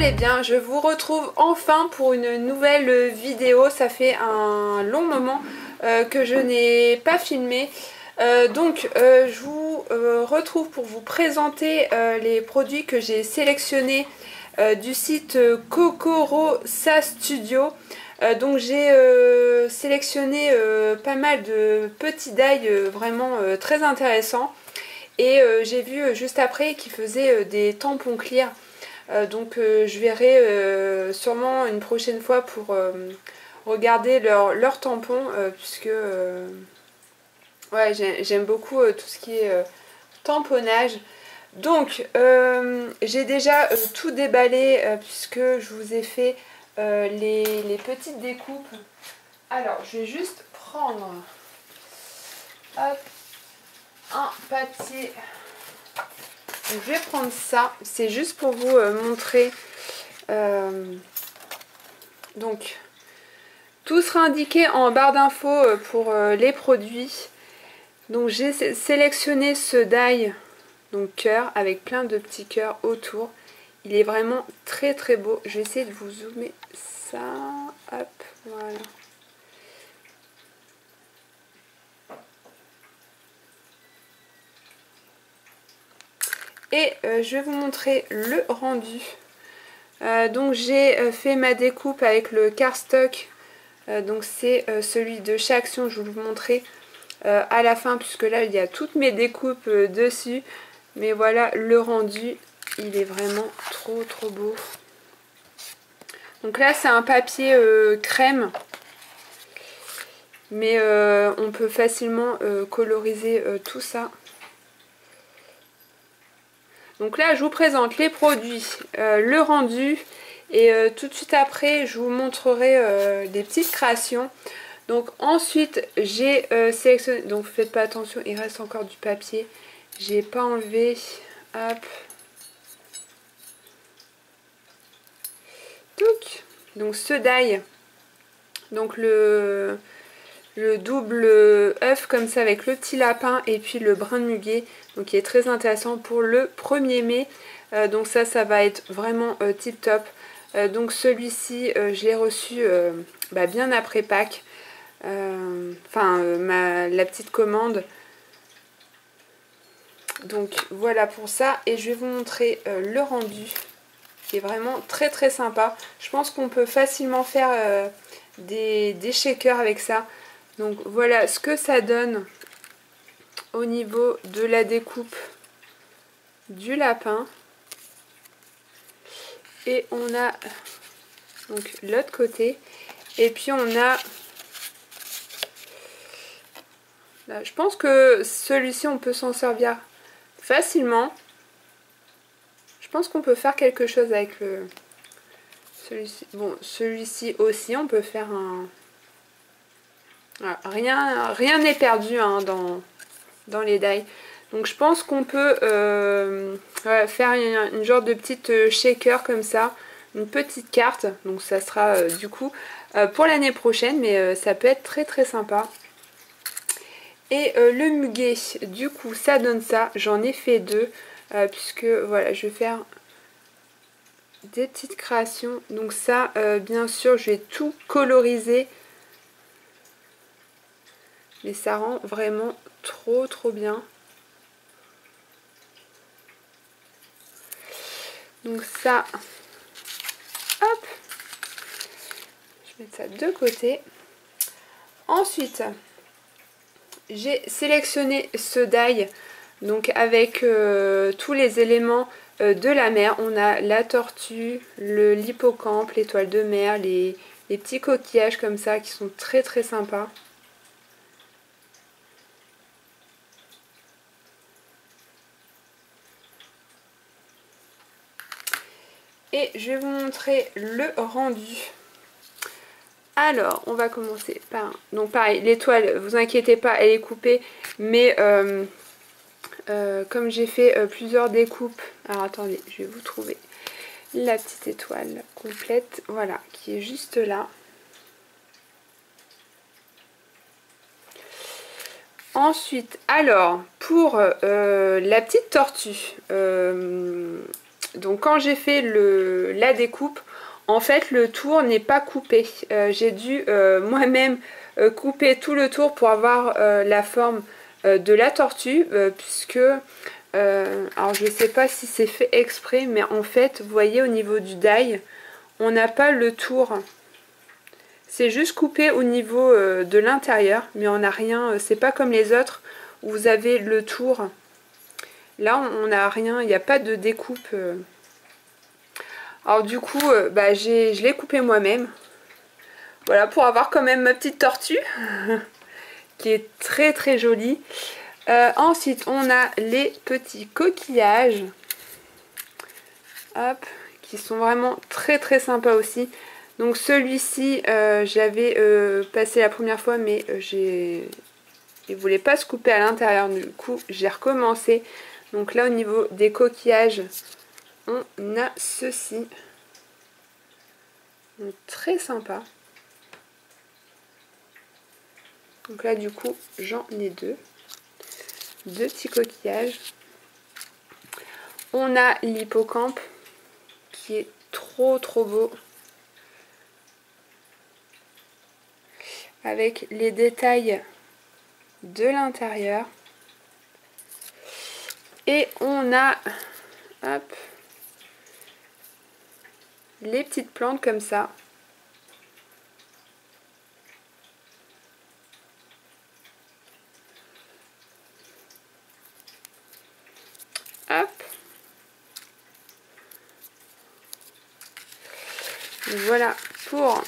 allez bien, je vous retrouve enfin pour une nouvelle vidéo. Ça fait un long moment que je n'ai pas filmé. Je vous retrouve pour vous présenter les produits que j'ai sélectionnés du site Kokorosa Studio. Donc j'ai sélectionné pas mal de petits die vraiment très intéressants. Et j'ai vu juste après qu'ils faisaient des tampons clear. Je verrai sûrement une prochaine fois pour regarder leurs tampons puisque ouais, j'aime beaucoup tout ce qui est tamponnage. Donc j'ai déjà tout déballé puisque je vous ai fait les petites découpes. Alors je vais juste prendre hop, un papier. Je vais prendre ça, c'est juste pour vous montrer. Donc, tout sera indiqué en barre d'infos pour les produits. Donc, j'ai sélectionné ce die, donc cœur, avec plein de petits cœurs autour. Il est vraiment très très beau. Je vais essayer de vous zoomer ça. Hop, voilà. Et je vais vous montrer le rendu. Donc j'ai fait ma découpe avec le cardstock. Donc c'est celui de chez Action, je vais vous le montrer à la fin puisque là il y a toutes mes découpes dessus. Mais voilà le rendu, il est vraiment trop trop beau. Donc là c'est un papier crème. Mais on peut facilement coloriser tout ça. Donc là, je vous présente les produits, le rendu et tout de suite après, je vous montrerai des petites créations. Donc ensuite, j'ai sélectionné, donc faites pas attention, il reste encore du papier. J'ai pas enlevé, hop. Donc ce die, donc le double œuf comme ça avec le petit lapin et puis le brin de muguet, donc qui est très intéressant pour le 1er mai. Donc ça va être vraiment tip top. Donc celui-ci je l'ai reçu bien après Pâques, la petite commande. Donc voilà pour ça, et je vais vous montrer le rendu qui est vraiment très très sympa. Je pense qu'on peut facilement faire des shakers avec ça. Donc voilà ce que ça donne au niveau de la découpe du lapin. Et on a donc l'autre côté. Et puis on a... Là, je pense que celui-ci on peut s'en servir facilement. Je pense qu'on peut faire quelque chose avec celui-ci. Bon, celui-ci aussi on peut faire un... Voilà, rien n'est perdu hein, dans les die. Donc je pense qu'on peut faire une genre de petite shaker comme ça, une petite carte. Donc ça sera du coup pour l'année prochaine, mais ça peut être très très sympa. Et le muguet, du coup ça donne ça. J'en ai fait deux puisque voilà, je vais faire des petites créations. Donc ça bien sûr je vais tout coloriser. Mais ça rend vraiment trop trop bien. Donc ça, hop, je vais mettre ça de côté. Ensuite, j'ai sélectionné ce die, donc avec tous les éléments de la mer. On a la tortue, l'hippocampe, l'étoile de mer, les petits coquillages comme ça qui sont très très sympas. Et je vais vous montrer le rendu. Alors, on va commencer par... Donc pareil, l'étoile, vous inquiétez pas, elle est coupée. Mais comme j'ai fait plusieurs découpes... Alors attendez, je vais vous trouver la petite étoile complète. Voilà, qui est juste là. Ensuite, alors, pour la petite tortue... Donc quand j'ai fait la découpe, en fait le tour n'est pas coupé. J'ai dû moi-même couper tout le tour pour avoir la forme de la tortue, puisque alors je sais pas si c'est fait exprès, mais en fait vous voyez au niveau du die, on n'a pas le tour. C'est juste coupé au niveau de l'intérieur, mais on n'a rien, c'est pas comme les autres où vous avez le tour. Là on n'a rien, il n'y a pas de découpe. Alors du coup, je l'ai coupé moi-même. Voilà, pour avoir quand même ma petite tortue, qui est très très jolie. Ensuite, on a les petits coquillages. Hop, qui sont vraiment très très sympas aussi. Donc celui-ci, j'avais passé la première fois, mais il ne voulait pas se couper à l'intérieur. Du coup, j'ai recommencé. Donc là, au niveau des coquillages, on a ceci. Donc très sympa. Donc là, du coup, j'en ai deux. Deux petits coquillages. On a l'hippocampe qui est trop trop beau. Avec les détails de l'intérieur. Et on a hop, les petites plantes comme ça. Hop. Voilà pour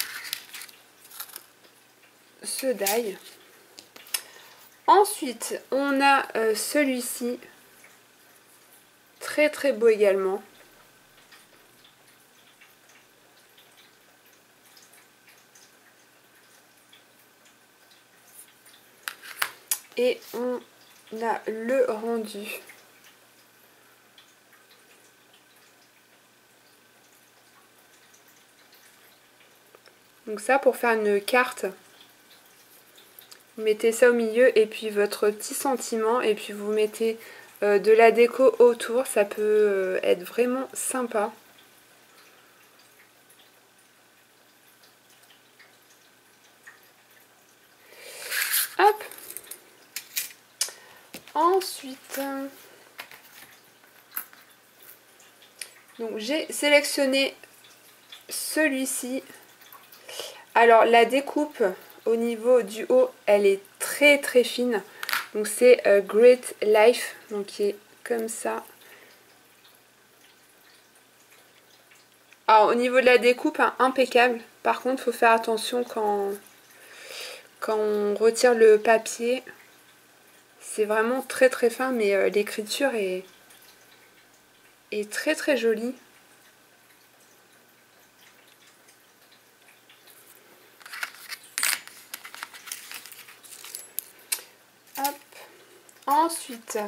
ce die. Ensuite, on a celui-ci. Très très beau également. Et on a le rendu. Donc ça, pour faire une carte, vous mettez ça au milieu et puis votre petit sentiment et puis vous mettez de la déco autour. Ça peut être vraiment sympa. Hop. Ensuite, donc j'ai sélectionné celui-ci. Alors la découpe au niveau du haut, elle est très très fine. Donc c'est Great Life, donc qui est comme ça. Alors au niveau de la découpe, hein, impeccable. Par contre, il faut faire attention quand on retire le papier. C'est vraiment très très fin, mais l'écriture est très très jolie. Hop. Ensuite,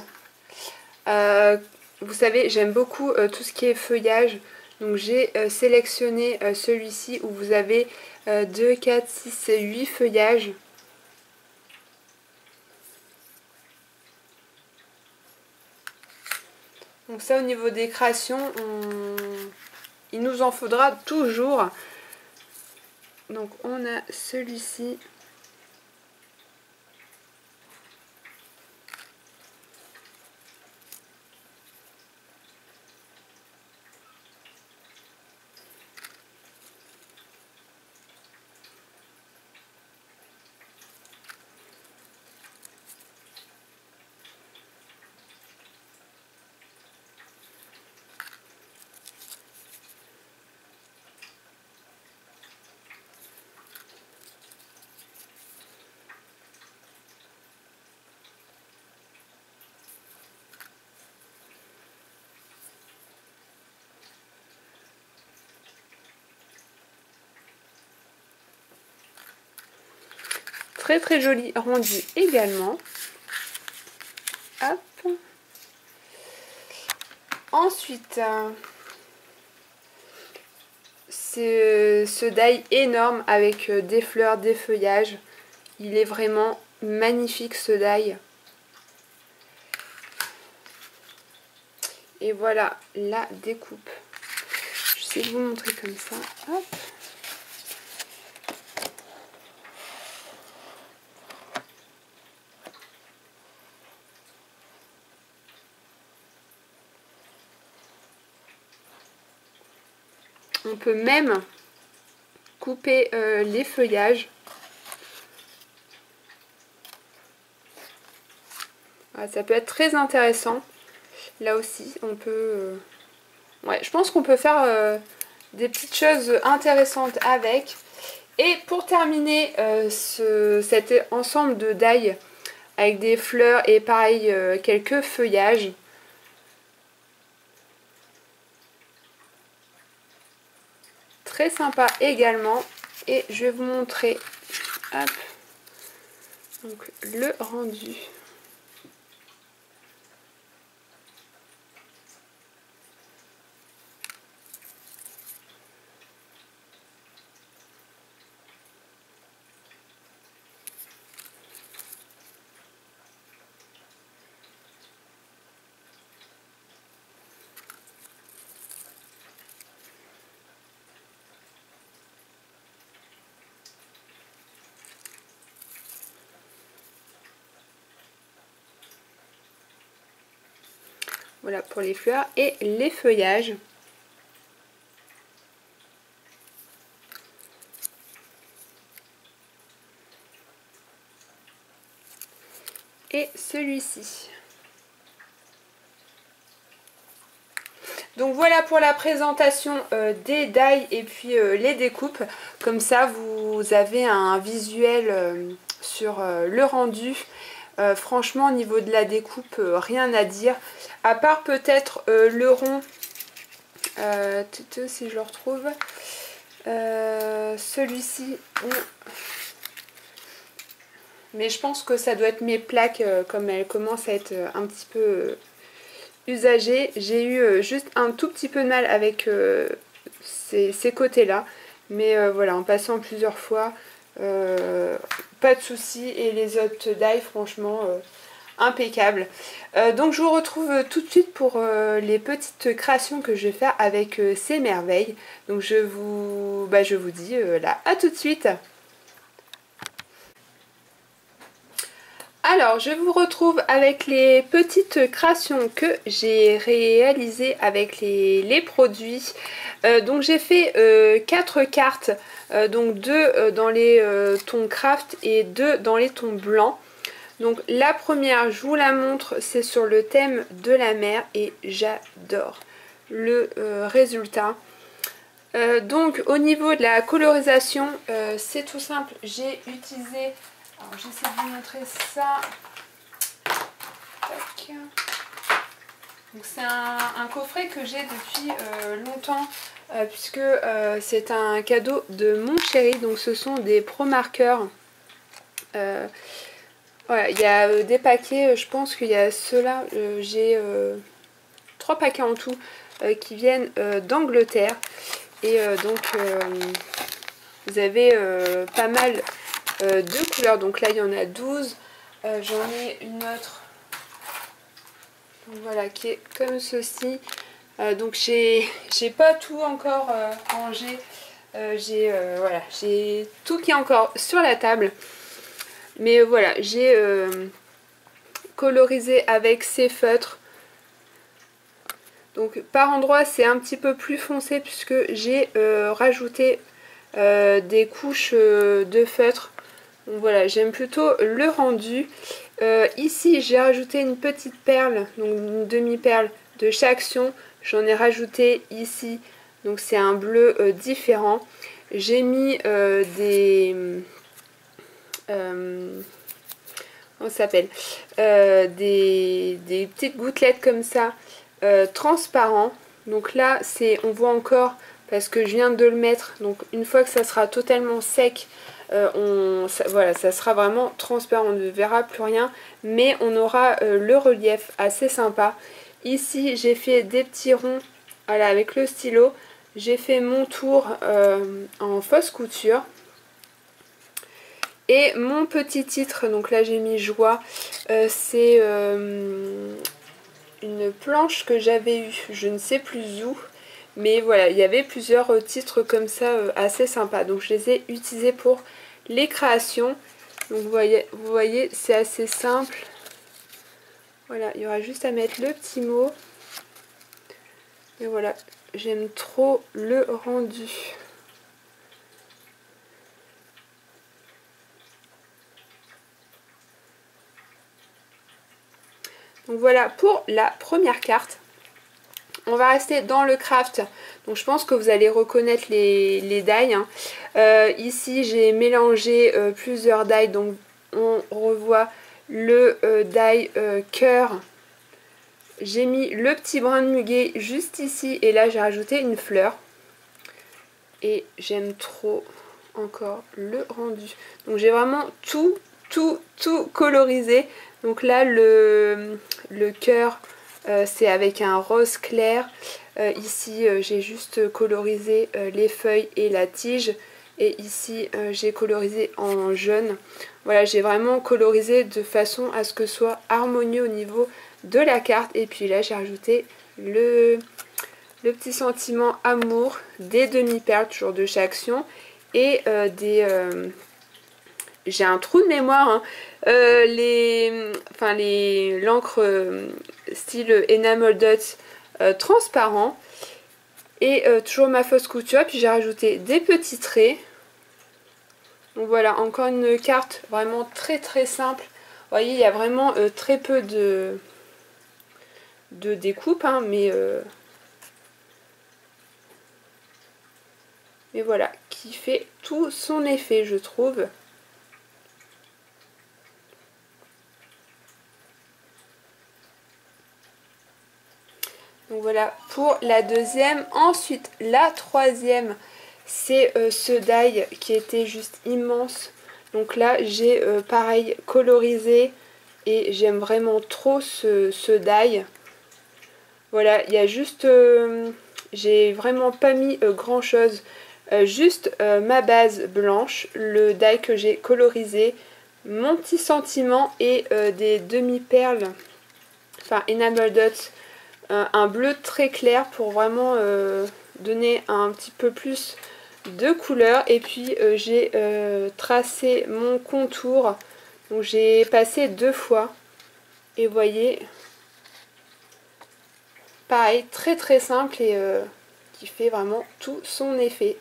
vous savez, j'aime beaucoup tout ce qui est feuillage. Donc j'ai sélectionné celui-ci où vous avez 2, 4, 6 et 8 feuillages. Donc ça, au niveau des créations, il nous en faudra toujours. Donc on a celui-ci. Très très joli rendu également. Hop. Ensuite, ce die énorme avec des fleurs, des feuillages. Il est vraiment magnifique ce die. Et voilà la découpe. Je vais vous montrer comme ça. Hop. On peut même couper les feuillages. Voilà, ça peut être très intéressant. Là aussi, on peut... Ouais, je pense qu'on peut faire des petites choses intéressantes avec. Et pour terminer cet ensemble de die avec des fleurs et pareil quelques feuillages. Très sympa également. Et je vais vous montrer hop, donc, le rendu. Voilà pour les fleurs et les feuillages. Et celui-ci. Donc voilà pour la présentation des die et puis les découpes. Comme ça vous avez un visuel sur le rendu. Franchement au niveau de la découpe rien à dire. À part peut-être le rond. Si je le retrouve. Celui-ci. Mais je pense que ça doit être mes plaques comme elles commencent à être un petit peu usagées. J'ai eu juste un tout petit peu de mal avec ces côtés-là. Mais voilà, en passant plusieurs fois, pas de soucis. Et les autres die, franchement, impeccable. Donc je vous retrouve tout de suite pour les petites créations que je vais faire avec ces merveilles. Donc je vous dis là, à tout de suite. Alors, je vous retrouve avec les petites créations que j'ai réalisées avec les produits. Donc j'ai fait 4 cartes, donc 2 dans les tons craft et 2 dans les tons blancs. Donc la première, je vous la montre, c'est sur le thème de la mer et j'adore le résultat. Donc au niveau de la colorisation, c'est tout simple, j'ai utilisé... Alors j'essaie de vous montrer ça. Donc c'est un coffret que j'ai depuis longtemps puisque c'est un cadeau de mon chéri. Donc ce sont des pro marqueurs. Voilà, il y a des paquets, je pense qu'il y a ceux-là, j'ai 3 paquets en tout qui viennent d'Angleterre. Et donc vous avez pas mal de couleurs. Donc là il y en a 12. J'en ai une autre. Donc voilà, qui est comme ceci. Donc j'ai pas tout encore rangé. Voilà, j'ai tout qui est encore sur la table. Mais voilà, j'ai colorisé avec ces feutres. Donc par endroits c'est un petit peu plus foncé puisque j'ai rajouté des couches de feutre. Donc voilà, j'aime plutôt le rendu. Ici j'ai rajouté une petite perle, donc une demi-perle de chaque action. J'en ai rajouté ici, donc c'est un bleu différent. J'ai mis on s'appelle des petites gouttelettes comme ça transparents. Donc là on voit encore parce que je viens de le mettre. Donc une fois que ça sera totalement sec, voilà, ça sera vraiment transparent, on ne verra plus rien, mais on aura le relief assez sympa. Ici j'ai fait des petits ronds, voilà, avec le stylo. J'ai fait mon tour en fausse couture. Et mon petit titre, donc là j'ai mis joie, c'est une planche que j'avais eue, je ne sais plus où. Mais voilà, il y avait plusieurs titres comme ça assez sympas. Donc je les ai utilisés pour les créations. Donc vous voyez c'est assez simple. Voilà, il y aura juste à mettre le petit mot. Et voilà, j'aime trop le rendu. Donc voilà pour la première carte. On va rester dans le craft. Donc je pense que vous allez reconnaître les die. Hein. Ici j'ai mélangé plusieurs die. Donc on revoit le die cœur. J'ai mis le petit brin de muguet juste ici. Et là j'ai rajouté une fleur. Et j'aime trop encore le rendu. Donc j'ai vraiment tout colorisé. Donc là le cœur c'est avec un rose clair. Ici j'ai juste colorisé les feuilles et la tige. Et ici j'ai colorisé en jaune. Voilà, j'ai vraiment colorisé de façon à ce que ce soit harmonieux au niveau de la carte. Et puis là j'ai rajouté le petit sentiment amour, des demi-perles toujours de chaque action. Et j'ai un trou de mémoire, hein. L'encre style Enamel Dots transparent. Et toujours ma fausse couture. Puis j'ai rajouté des petits traits. Donc voilà, encore une carte vraiment très simple. Vous voyez, il y a vraiment très peu de découpe, hein, mais voilà, qui fait tout son effet, je trouve. Donc voilà pour la deuxième. Ensuite, la troisième, c'est ce die qui était juste immense. Donc là, j'ai pareil colorisé et j'aime vraiment trop ce die. Voilà, il y a juste... j'ai vraiment pas mis grand chose. Juste ma base blanche, le die que j'ai colorisé, mon petit sentiment et des demi-perles, enfin Enamel Dots. Un bleu très clair pour vraiment donner un petit peu plus de couleur. Et puis j'ai tracé mon contour. Donc j'ai passé 2 fois. Et vous voyez, pareil, très simple et qui fait vraiment tout son effet.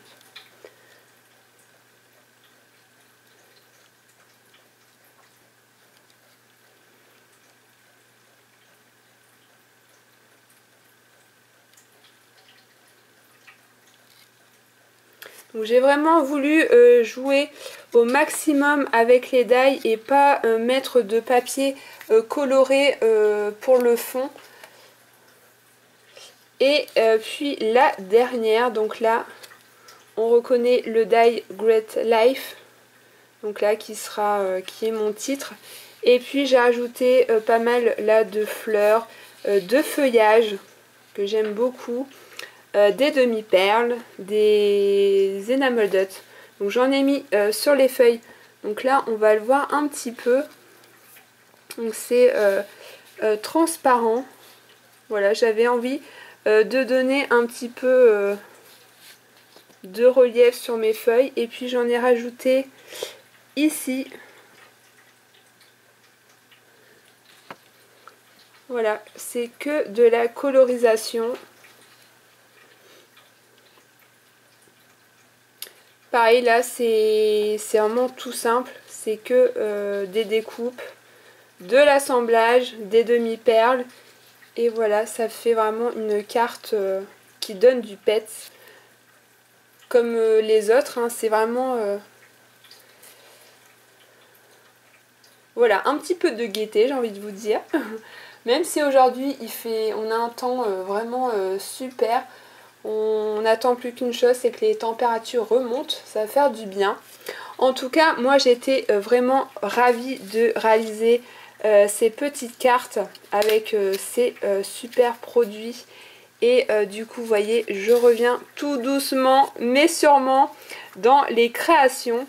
Donc j'ai vraiment voulu jouer au maximum avec les die et pas mettre de papier coloré pour le fond. Et puis la dernière, donc là on reconnaît le die Great Life, donc là qui est mon titre. Et puis j'ai ajouté pas mal là de fleurs, de feuillages que j'aime beaucoup. Des demi-perles, des enamel dots. Donc j'en ai mis sur les feuilles. Donc là on va le voir un petit peu. Donc c'est transparent. Voilà, j'avais envie de donner un petit peu de relief sur mes feuilles. Et puis j'en ai rajouté ici. Voilà, c'est que de la colorisation. Pareil là c'est vraiment tout simple, c'est que des découpes, de l'assemblage, des demi-perles et voilà, ça fait vraiment une carte qui donne du peps comme les autres, hein. C'est vraiment voilà, un petit peu de gaieté j'ai envie de vous dire. Même si aujourd'hui on a un temps vraiment super. On n'attend plus qu'une chose, c'est que les températures remontent, ça va faire du bien. En tout cas, moi j'étais vraiment ravie de réaliser ces petites cartes avec ces super produits. Et du coup, vous voyez, je reviens tout doucement, mais sûrement, dans les créations.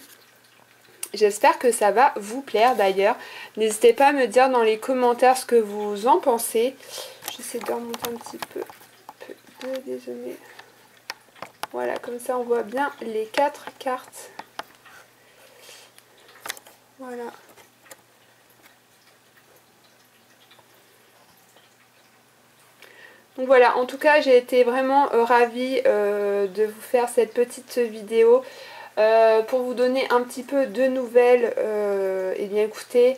J'espère que ça va vous plaire d'ailleurs. N'hésitez pas à me dire dans les commentaires ce que vous en pensez. j'essaie de remonter un petit peu. Désolée. Voilà, comme ça on voit bien les 4 cartes. Voilà. Donc voilà, en tout cas j'ai été vraiment ravie de vous faire cette petite vidéo pour vous donner un petit peu de nouvelles. Et bien écoutez,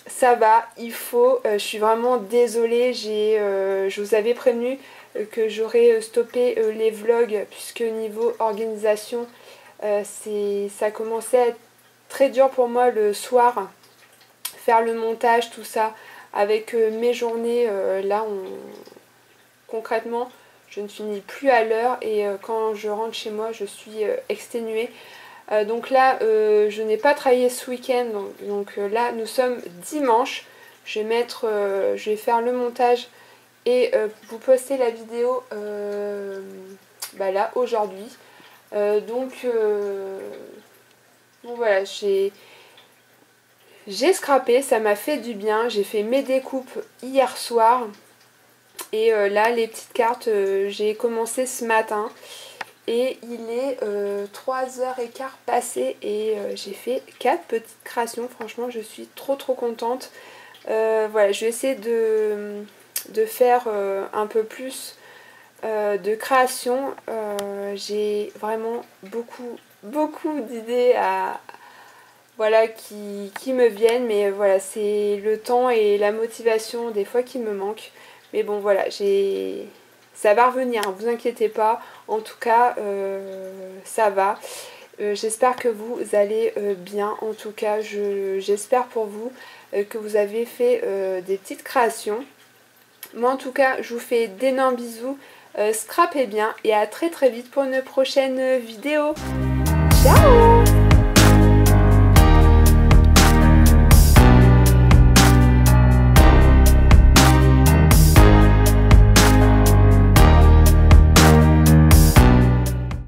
ça va, il faut, je suis vraiment désolée, je vous avais prévenu que j'aurais stoppé les vlogs puisque niveau organisation ça commençait à être très dur pour moi le soir, faire le montage, tout ça, avec mes journées, là concrètement je ne finis plus à l'heure et quand je rentre chez moi je suis exténuée. Donc là je n'ai pas travaillé ce week-end, donc là nous sommes dimanche. Je vais faire le montage et vous poster la vidéo là aujourd'hui. Donc voilà, j'ai scrappé, ça m'a fait du bien. J'ai fait mes découpes hier soir et là les petites cartes j'ai commencé ce matin. Et il est 3h15 passé et j'ai fait 4 petites créations. Franchement, je suis trop contente. Voilà, je vais essayer de faire un peu plus de créations. J'ai vraiment beaucoup d'idées voilà, qui me viennent. Mais voilà, c'est le temps et la motivation des fois qui me manquent. Mais bon, voilà, ça va revenir, hein, vous inquiétez pas. En tout cas, ça va. J'espère que vous allez bien. En tout cas, j'espère pour vous que vous avez fait des petites créations. Moi, en tout cas, je vous fais d'énormes bisous. Scrapez bien et à très vite pour une prochaine vidéo. Ciao!